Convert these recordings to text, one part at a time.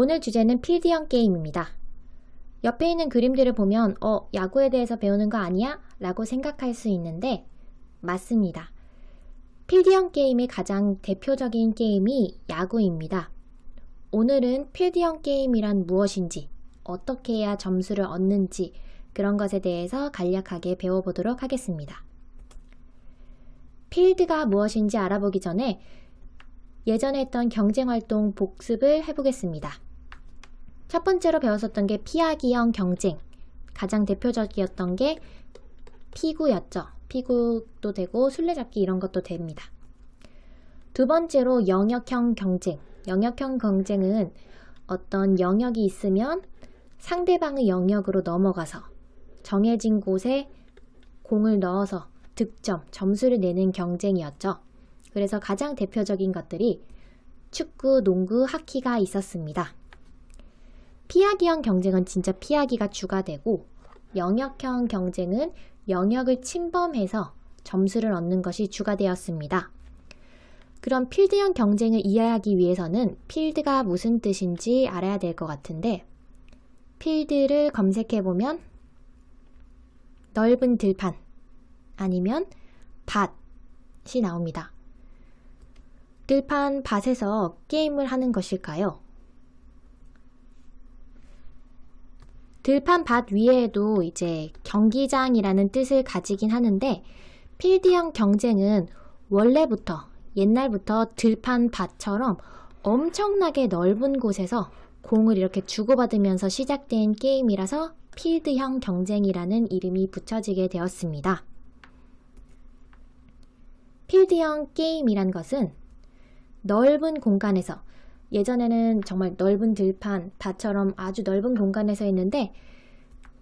오늘 주제는 필드형 게임입니다. 옆에 있는 그림들을 보면 야구에 대해서 배우는 거 아니야? 라고 생각할 수 있는데 맞습니다. 필드형 게임의 가장 대표적인 게임이 야구입니다. 오늘은 필드형 게임이란 무엇인지, 어떻게 해야 점수를 얻는지 그런 것에 대해서 간략하게 배워보도록 하겠습니다. 필드가 무엇인지 알아보기 전에 예전에 했던 경쟁활동 복습을 해보겠습니다. 첫 번째로 배웠었던 게 피하기형 경쟁, 가장 대표적이었던 게 피구였죠. 피구도 되고 술래잡기 이런 것도 됩니다. 두 번째로 영역형 경쟁, 영역형 경쟁은 어떤 영역이 있으면 상대방의 영역으로 넘어가서 정해진 곳에 공을 넣어서 득점, 점수를 내는 경쟁이었죠. 그래서 가장 대표적인 것들이 축구, 농구, 하키가 있었습니다. 피하기형 경쟁은 진짜 피하기가 주가 되고 영역형 경쟁은 영역을 침범해서 점수를 얻는 것이 주가 되었습니다. 그럼 필드형 경쟁을 이해하기 위해서는 필드가 무슨 뜻인지 알아야 될 것 같은데 필드를 검색해보면 넓은 들판 아니면 밭이 나옵니다. 들판, 밭에서 게임을 하는 것일까요? 들판, 밭 위에도 이제 경기장이라는 뜻을 가지긴 하는데 필드형 경쟁은 원래부터 옛날부터 들판, 밭처럼 엄청나게 넓은 곳에서 공을 이렇게 주고받으면서 시작된 게임이라서 필드형 경쟁이라는 이름이 붙여지게 되었습니다. 필드형 게임이란 것은 넓은 공간에서 예전에는 정말 넓은 들판, 밭처럼 아주 넓은 공간에서 했는데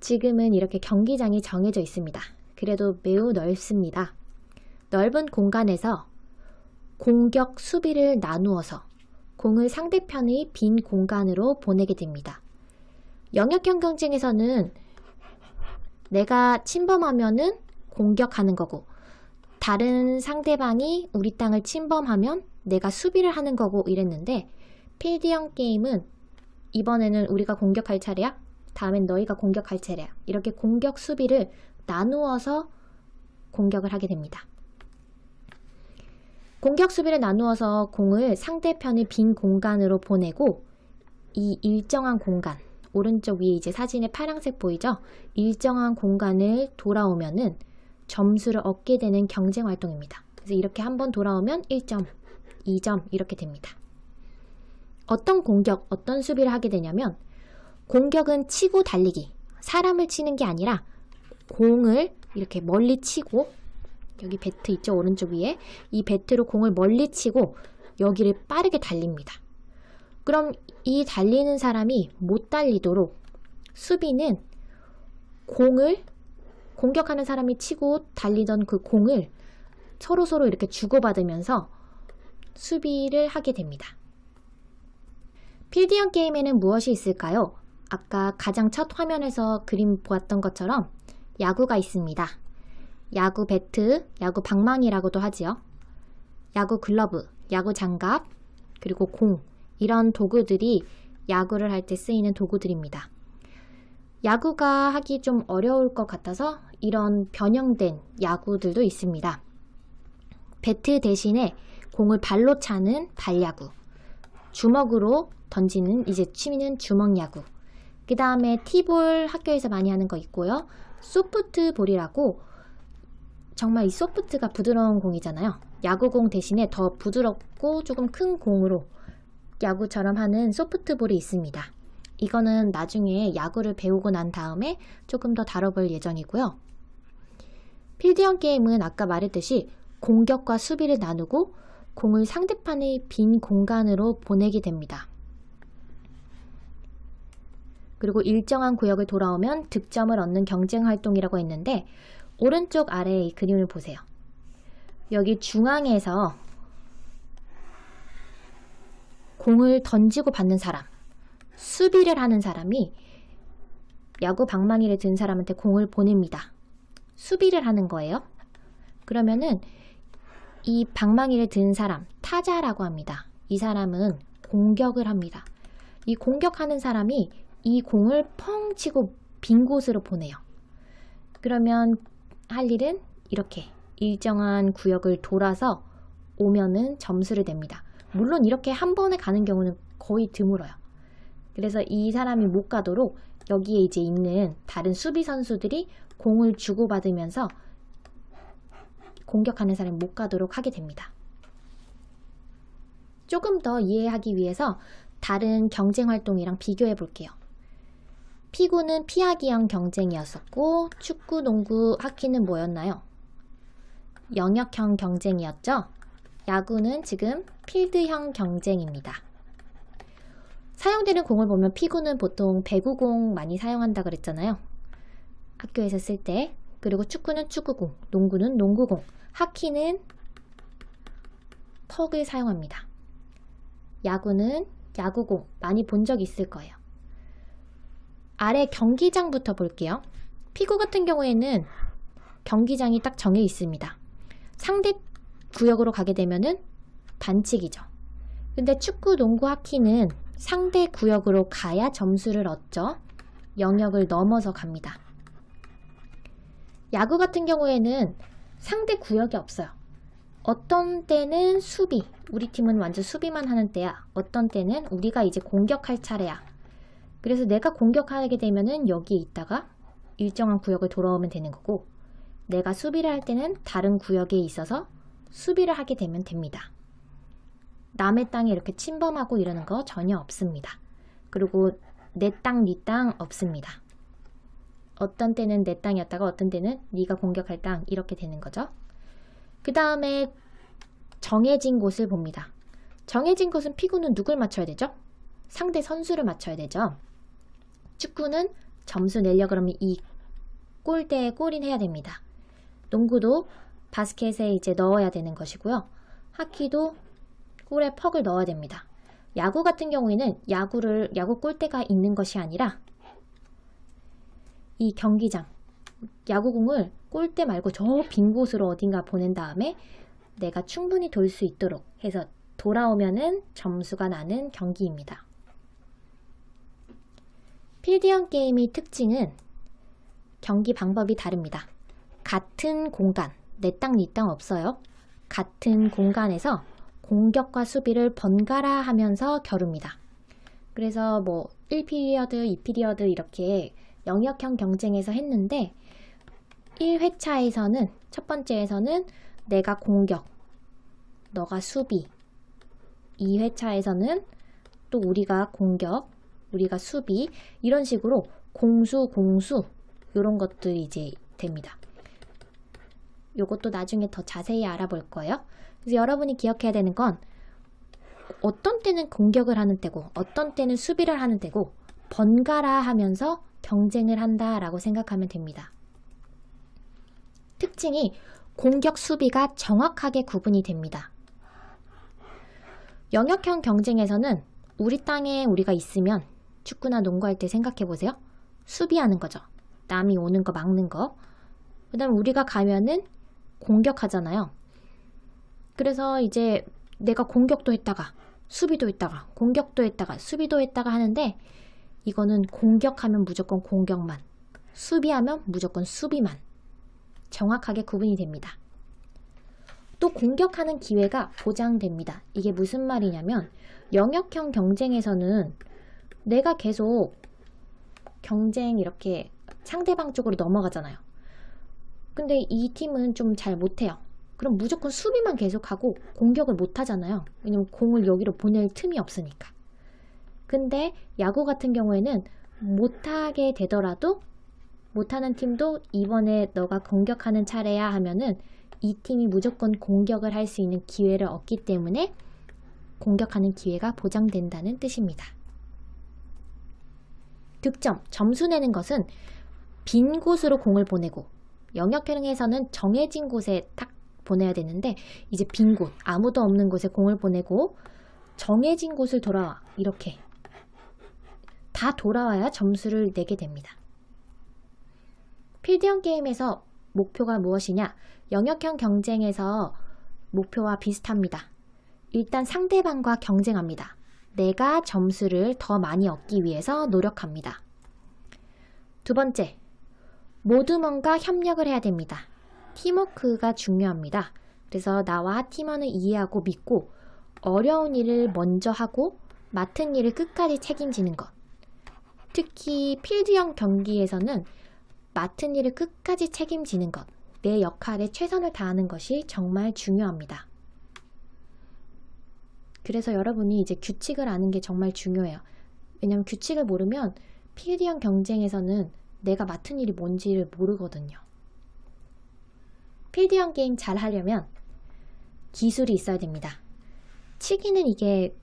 지금은 이렇게 경기장이 정해져 있습니다. 그래도 매우 넓습니다. 넓은 공간에서 공격, 수비를 나누어서 공을 상대편의 빈 공간으로 보내게 됩니다. 영역형 경쟁에서는 내가 침범하면은 공격하는 거고 다른 상대방이 우리 땅을 침범하면 내가 수비를 하는 거고 이랬는데 필드형 게임은 이번에는 우리가 공격할 차례야, 다음엔 너희가 공격할 차례야 이렇게 공격, 수비를 나누어서 공격을 하게 됩니다. 공격, 수비를 나누어서 공을 상대편의 빈 공간으로 보내고 이 일정한 공간, 오른쪽 위에 이제 사진에 파란색 보이죠? 일정한 공간을 돌아오면은 점수를 얻게 되는 경쟁 활동입니다. 그래서 이렇게 한번 돌아오면 1점, 2점 이렇게 됩니다. 어떤 공격, 어떤 수비를 하게 되냐면 공격은 치고 달리기, 사람을 치는 게 아니라 공을 이렇게 멀리 치고 여기 배트 있죠? 오른쪽 위에 이 배트로 공을 멀리 치고 여기를 빠르게 달립니다. 그럼 이 달리는 사람이 못 달리도록 수비는 공을 공격하는 사람이 치고 달리던 그 공을 서로 이렇게 주고받으면서 수비를 하게 됩니다. 필드형 게임에는 무엇이 있을까요? 아까 가장 첫 화면에서 그림 보았던 것처럼 야구가 있습니다. 야구 배트, 야구 방망이라고도 하지요. 야구 글러브, 야구 장갑, 그리고 공 이런 도구들이 야구를 할 때 쓰이는 도구들입니다. 야구가 하기 좀 어려울 것 같아서 이런 변형된 야구들도 있습니다. 배트 대신에 공을 발로 차는 발야구, 주먹으로 던지는 이제 취미는 주먹야구, 그 다음에 티볼 학교에서 많이 하는 거 있고요. 소프트볼이라고 정말 이 소프트가 부드러운 공이잖아요. 야구공 대신에 더 부드럽고 조금 큰 공으로 야구처럼 하는 소프트볼이 있습니다. 이거는 나중에 야구를 배우고 난 다음에 조금 더 다뤄볼 예정이고요. 필드형 게임은 아까 말했듯이 공격과 수비를 나누고 공을 상대편의 빈 공간으로 보내게 됩니다. 그리고 일정한 구역을 돌아오면 득점을 얻는 경쟁 활동이라고 했는데 오른쪽 아래의 이 그림을 보세요. 여기 중앙에서 공을 던지고 받는 사람, 수비를 하는 사람이 야구 방망이를 든 사람한테 공을 보냅니다. 수비를 하는 거예요. 그러면은 이 방망이를 든 사람, 타자라고 합니다. 이 사람은 공격을 합니다. 이 공격하는 사람이 이 공을 펑 치고 빈 곳으로 보내요. 그러면 할 일은 이렇게 일정한 구역을 돌아서 오면은 점수를 냅니다. 물론 이렇게 한 번에 가는 경우는 거의 드물어요. 그래서 이 사람이 못 가도록 여기에 이제 있는 다른 수비 선수들이 공을 주고받으면서 공격하는 사람이 못 가도록 하게 됩니다. 조금 더 이해하기 위해서 다른 경쟁 활동이랑 비교해 볼게요. 피구는 피하기형 경쟁이었었고 축구, 농구, 하키는 뭐였나요? 영역형 경쟁이었죠? 야구는 지금 필드형 경쟁입니다. 사용되는 공을 보면 피구는 보통 배구공 많이 사용한다 그랬잖아요. 학교에서 쓸 때. 그리고 축구는 축구공, 농구는 농구공, 하키는 턱을 사용합니다. 야구는 야구공 많이 본 적 있을 거예요. 아래 경기장부터 볼게요. 피구 같은 경우에는 경기장이 딱 정해 있습니다. 상대 구역으로 가게 되면은 반칙이죠. 근데 축구, 농구, 하키는 상대 구역으로 가야 점수를 얻죠. 영역을 넘어서 갑니다. 야구 같은 경우에는 상대 구역이 없어요. 어떤 때는 수비, 우리 팀은 완전 수비만 하는 때야. 어떤 때는 우리가 이제 공격할 차례야. 그래서 내가 공격하게 되면은 여기에 있다가 일정한 구역을 돌아오면 되는 거고, 내가 수비를 할 때는 다른 구역에 있어서 수비를 하게 되면 됩니다. 남의 땅에 이렇게 침범하고 이러는 거 전혀 없습니다. 그리고 내 땅, 네 땅 없습니다. 어떤 때는 내 땅이었다가 어떤 때는 네가 공격할 땅 이렇게 되는 거죠. 그 다음에 정해진 곳을 봅니다. 정해진 곳은 피구는 누굴 맞춰야 되죠? 상대 선수를 맞춰야 되죠. 축구는 점수 내려 그러면 이 골대에 골인 해야 됩니다. 농구도 바스켓에 이제 넣어야 되는 것이고요. 하키도 골에 퍽을 넣어야 됩니다. 야구 같은 경우에는 야구 골대가 있는 것이 아니라 이 경기장, 야구공을 골대 말고 저 빈 곳으로 어딘가 보낸 다음에 내가 충분히 돌 수 있도록 해서 돌아오면은 점수가 나는 경기입니다. 필드형 게임의 특징은 경기 방법이 다릅니다. 같은 공간, 내 땅, 네 땅 없어요. 같은 공간에서 공격과 수비를 번갈아 하면서 겨룹니다. 그래서 뭐 1피리어드, 2피리어드 이렇게 영역형 경쟁에서 했는데 1회차에서는 첫 번째에서는 내가 공격, 너가 수비, 2회차에서는 또 우리가 공격, 우리가 수비 이런 식으로 공수, 공수 이런 것들이 이제 됩니다. 요것도 나중에 더 자세히 알아볼 거예요. 그래서 여러분이 기억해야 되는 건 어떤 때는 공격을 하는 때고 어떤 때는 수비를 하는 때고 번갈아 하면서 경쟁을 한다라고 생각하면 됩니다. 특징이 공격, 수비가 정확하게 구분이 됩니다. 영역형 경쟁에서는 우리 땅에 우리가 있으면 축구나 농구할 때 생각해 보세요. 수비하는 거죠. 남이 오는 거 막는 거. 그 다음에 우리가 가면은 공격하잖아요. 그래서 이제 내가 공격도 했다가 수비도 했다가 공격도 했다가 수비도 했다가 하는데 이거는 공격하면 무조건 공격만, 수비하면 무조건 수비만 정확하게 구분이 됩니다. 또 공격하는 기회가 보장됩니다. 이게 무슨 말이냐면 영역형 경쟁에서는 내가 계속 경쟁 이렇게 상대방 쪽으로 넘어가잖아요. 근데 이 팀은 좀 잘 못해요. 그럼 무조건 수비만 계속하고 공격을 못 하잖아요. 왜냐면 공을 여기로 보낼 틈이 없으니까. 근데 야구 같은 경우에는 못하게 되더라도 못하는 팀도 이번에 너가 공격하는 차례야 하면은 이 팀이 무조건 공격을 할 수 있는 기회를 얻기 때문에 공격하는 기회가 보장된다는 뜻입니다. 득점, 점수 내는 것은 빈 곳으로 공을 보내고 영역행에서는 정해진 곳에 딱 보내야 되는데 이제 빈 곳, 아무도 없는 곳에 공을 보내고 정해진 곳을 돌아와 이렇게 다 돌아와야 점수를 내게 됩니다. 필드형 게임에서 목표가 무엇이냐? 영역형 경쟁에서 목표와 비슷합니다. 일단 상대방과 경쟁합니다. 내가 점수를 더 많이 얻기 위해서 노력합니다. 두 번째, 모두 뭔가 협력을 해야 됩니다. 팀워크가 중요합니다. 그래서 나와 팀원을 이해하고 믿고 어려운 일을 먼저 하고 맡은 일을 끝까지 책임지는 것. 특히 필드형 경기에서는 맡은 일을 끝까지 책임지는 것, 내 역할에 최선을 다하는 것이 정말 중요합니다. 그래서 여러분이 이제 규칙을 아는 게 정말 중요해요. 왜냐면 규칙을 모르면 필드형 경쟁에서는 내가 맡은 일이 뭔지를 모르거든요. 필드형 게임 잘 하려면 기술이 있어야 됩니다. 치기는 이게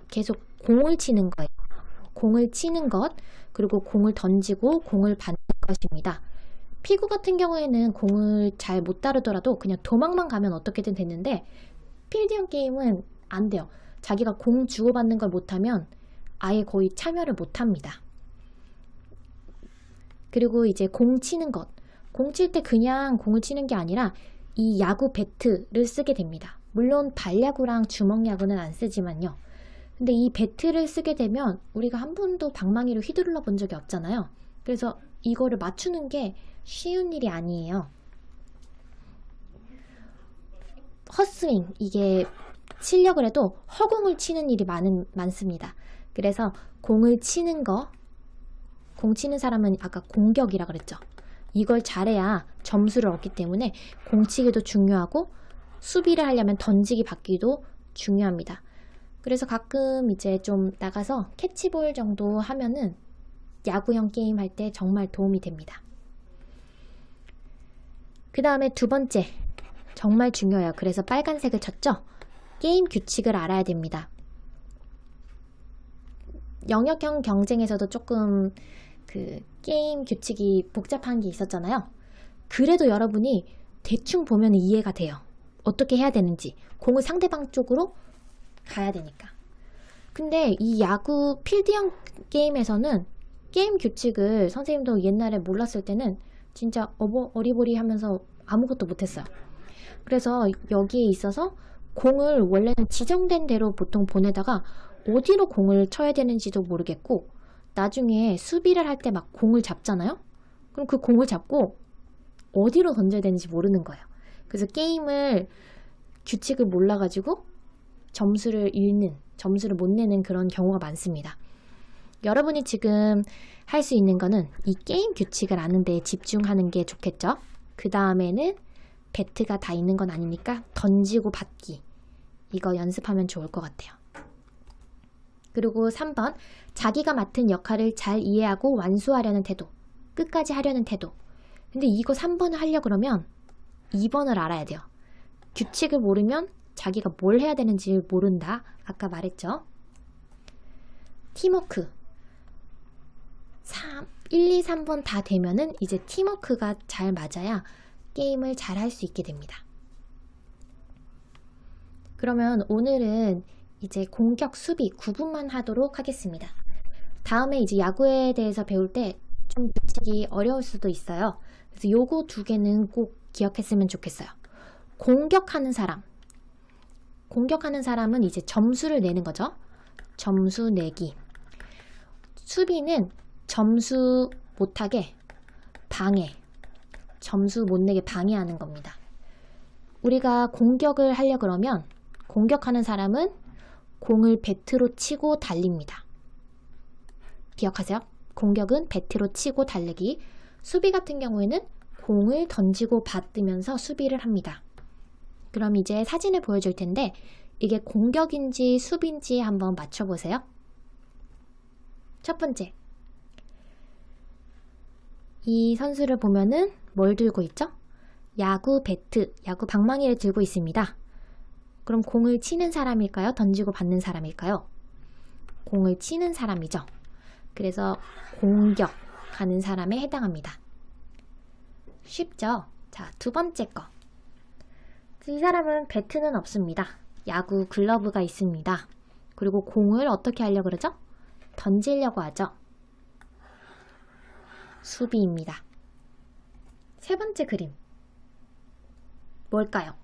계속 공을 치는 거예요. 공을 치는 것, 그리고 공을 던지고 공을 받는 것입니다. 피구 같은 경우에는 공을 잘 못 다루더라도 그냥 도망만 가면 어떻게든 됐는데 필드형 게임은 안 돼요. 자기가 공 주고받는 걸 못하면 아예 거의 참여를 못합니다. 그리고 이제 공 치는 것. 공 칠 때 그냥 공을 치는 게 아니라 이 야구 배트를 쓰게 됩니다. 물론 발야구랑 주먹야구는 안 쓰지만요. 근데 이 배트를 쓰게 되면 우리가 한 번도 방망이를 휘두르러 본 적이 없잖아요. 그래서 이거를 맞추는 게 쉬운 일이 아니에요. 헛스윙, 이게 치려고 해도 허공을 치는 일이 많습니다. 그래서 공을 치는 거, 공 치는 사람은 아까 공격이라 그랬죠. 이걸 잘해야 점수를 얻기 때문에 공치기도 중요하고 수비를 하려면 던지기 받기도 중요합니다. 그래서 가끔 이제 좀 나가서 캐치볼 정도 하면은 야구형 게임 할 때 정말 도움이 됩니다. 그 다음에 두 번째, 정말 중요해요. 그래서 빨간색을 쳤죠? 게임 규칙을 알아야 됩니다. 영역형 경쟁에서도 조금 그 게임 규칙이 복잡한 게 있었잖아요. 그래도 여러분이 대충 보면 이해가 돼요. 어떻게 해야 되는지. 공을 상대방 쪽으로 가야 되니까. 근데 이 야구 필드형 게임에서는 게임 규칙을 선생님도 옛날에 몰랐을 때는 진짜 어리버리 하면서 아무것도 못했어요. 그래서 여기에 있어서 공을 원래는 지정된 대로 보통 보내다가 어디로 공을 쳐야 되는지도 모르겠고 나중에 수비를 할 때 막 공을 잡잖아요? 그럼 그 공을 잡고 어디로 던져야 되는지 모르는 거예요. 그래서 게임을 규칙을 몰라가지고 점수를 못 내는 그런 경우가 많습니다. 여러분이 지금 할 수 있는 거는 이 게임 규칙을 아는 데에 집중하는 게 좋겠죠? 그 다음에는 배트가 다 있는 건 아니니까 던지고 받기. 이거 연습하면 좋을 것 같아요. 그리고 3번, 자기가 맡은 역할을 잘 이해하고 완수하려는 태도. 끝까지 하려는 태도. 근데 이거 3번을 하려고 그러면 2번을 알아야 돼요. 규칙을 모르면 자기가 뭘 해야 되는지 모른다. 아까 말했죠. 팀워크. 1, 2, 3번 다 되면은 이제 팀워크가 잘 맞아야 게임을 잘 할 수 있게 됩니다. 그러면 오늘은 이제 공격, 수비 구분만 하도록 하겠습니다. 다음에 이제 야구에 대해서 배울 때 좀 규칙이 어려울 수도 있어요. 그래서 요거 두 개는 꼭 기억했으면 좋겠어요. 공격하는 사람은 이제 점수를 내는 거죠. 점수 내기. 수비는 점수 못하게 방해, 점수 못 내게 방해하는 겁니다. 우리가 공격을 하려 그러면 공격하는 사람은 공을 배트로 치고 달립니다. 기억하세요? 공격은 배트로 치고 달리기. 수비 같은 경우에는 공을 던지고 받으면서 수비를 합니다. 그럼 이제 사진을 보여줄 텐데 이게 공격인지 수비인지 한번 맞춰보세요. 첫 번째, 이 선수를 보면은 뭘 들고 있죠? 야구 배트, 야구 방망이를 들고 있습니다. 그럼 공을 치는 사람일까요? 던지고 받는 사람일까요? 공을 치는 사람이죠. 그래서 공격하는 사람에 해당합니다. 쉽죠? 자, 두 번째 거. 이 사람은 배트는 없습니다. 야구 글러브가 있습니다. 그리고 공을 어떻게 하려고 그러죠? 던지려고 하죠. 수비입니다. 세 번째 그림. 뭘까요?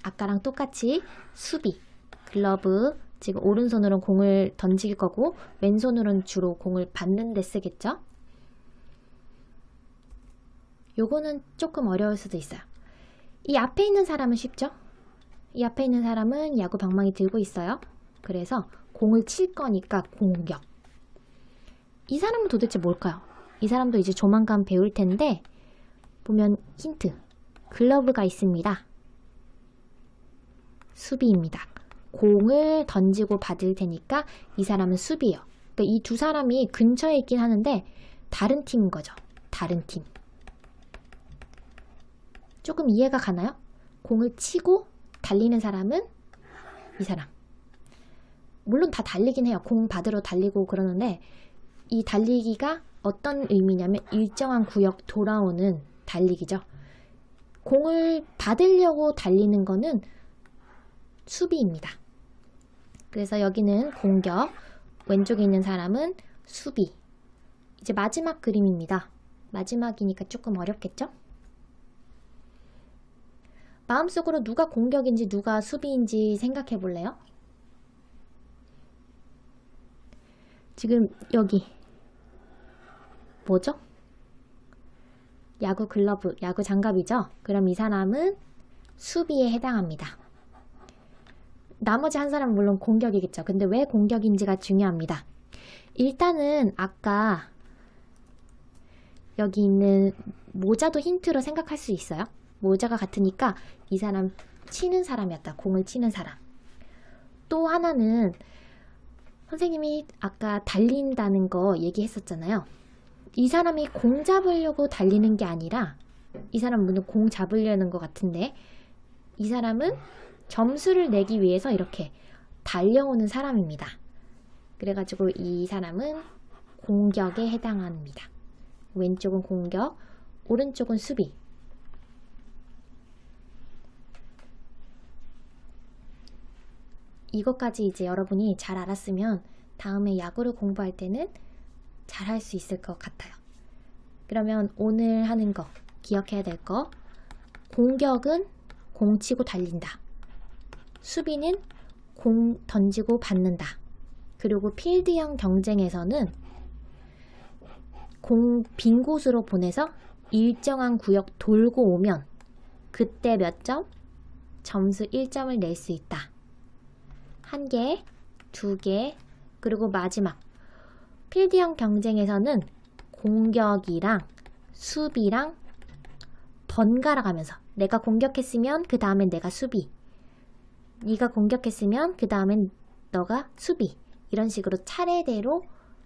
아까랑 똑같이 수비, 글러브, 지금 오른손으로는 공을 던질 거고 왼손으로는 주로 공을 받는 데 쓰겠죠? 요거는 조금 어려울 수도 있어요. 이 앞에 있는 사람은 쉽죠? 이 앞에 있는 사람은 야구 방망이 들고 있어요. 그래서 공을 칠 거니까 공격. 이 사람은 도대체 뭘까요? 이 사람도 이제 조만간 배울 텐데 보면 힌트. 글러브가 있습니다. 수비입니다. 공을 던지고 받을 테니까 이 사람은 수비예요. 그러니까 이 두 사람이 근처에 있긴 하는데 다른 팀인 거죠. 다른 팀. 조금 이해가 가나요? 공을 치고 달리는 사람은 이 사람. 물론 다 달리긴 해요. 공 받으러 달리고 그러는데 이 달리기가 어떤 의미냐면 일정한 구역 돌아오는 달리기죠. 공을 받으려고 달리는 거는 수비입니다. 그래서 여기는 공격, 왼쪽에 있는 사람은 수비. 이제 마지막 그림입니다. 마지막이니까 조금 어렵겠죠? 마음속으로 누가 공격인지 누가 수비인지 생각해 볼래요? 지금 여기 뭐죠? 야구 글러브, 야구 장갑이죠? 그럼 이 사람은 수비에 해당합니다. 나머지 한 사람은 물론 공격이겠죠. 근데 왜 공격인지가 중요합니다. 일단은 아까 여기 있는 모자도 힌트로 생각할 수 있어요. 모자가 같으니까 이 사람 치는 사람이었다. 공을 치는 사람. 또 하나는 선생님이 아까 달린다는 거 얘기했었잖아요. 이 사람이 공 잡으려고 달리는 게 아니라 이 사람 물론 공 잡으려는 것 같은데 이 사람은 점수를 내기 위해서 이렇게 달려오는 사람입니다. 그래가지고 이 사람은 공격에 해당합니다. 왼쪽은 공격, 오른쪽은 수비. 이것까지 이제 여러분이 잘 알았으면 다음에 야구를 공부할 때는 잘 할 수 있을 것 같아요. 그러면 오늘 하는 거 기억해야 될 거. 공격은 공 치고 달린다. 수비는 공 던지고 받는다. 그리고 필드형 경쟁에서는 공 빈 곳으로 보내서 일정한 구역 돌고 오면 그때 몇 점? 점수 1점을 낼 수 있다. 1개, 2개, 그리고 마지막 필드형 경쟁에서는 공격이랑 수비랑 번갈아 가면서 내가 공격했으면 그 다음엔 내가 수비, 네가 공격했으면 그 다음엔 너가 수비, 이런 식으로 차례대로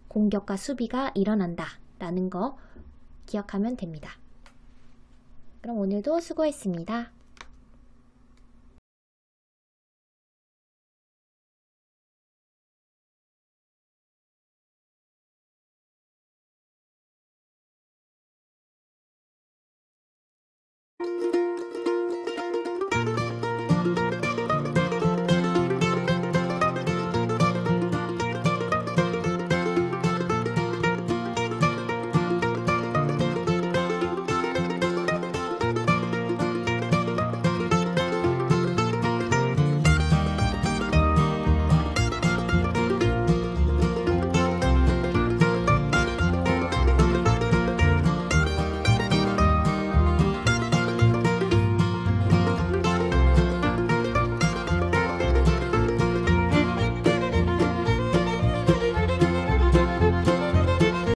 공격과 수비가 일어난다 라는 거 기억하면 됩니다. 그럼 오늘도 수고했습니다.